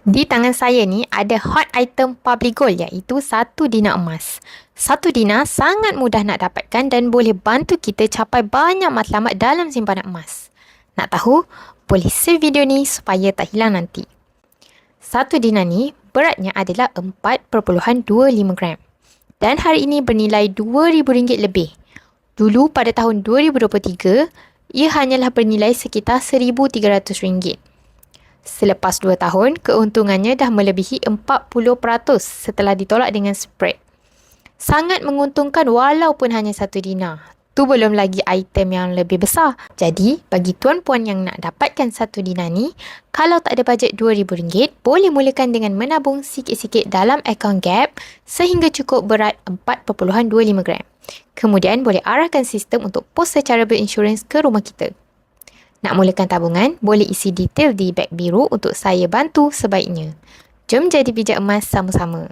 Di tangan saya ni ada hot item public gold iaitu 1 dinar emas. 1 dinar sangat mudah nak dapatkan dan boleh bantu kita capai banyak matlamat dalam simpanan emas. Nak tahu? Boleh save video ni supaya tak hilang nanti. 1 dinar ni beratnya adalah 4.25 gram. Dan hari ini bernilai RM2,000 lebih. Dulu pada tahun 2023, ia hanyalah bernilai sekitar RM1,300. Selepas 2 tahun, keuntungannya dah melebihi 40% setelah ditolak dengan spread. Sangat menguntungkan walaupun hanya 1 dinar. Tu belum lagi item yang lebih besar. Jadi, bagi tuan-puan yang nak dapatkan 1 dinar ni, kalau tak ada bajet RM2,000, boleh mulakan dengan menabung sikit-sikit dalam akaun Gap sehingga cukup berat 4.25 gram. Kemudian, boleh arahkan sistem untuk pos secara berinsurans ke rumah kita. Nak mulakan tabungan, boleh isi detail di beg biru untuk saya bantu sebaiknya. Jom jadi bijak emas sama-sama.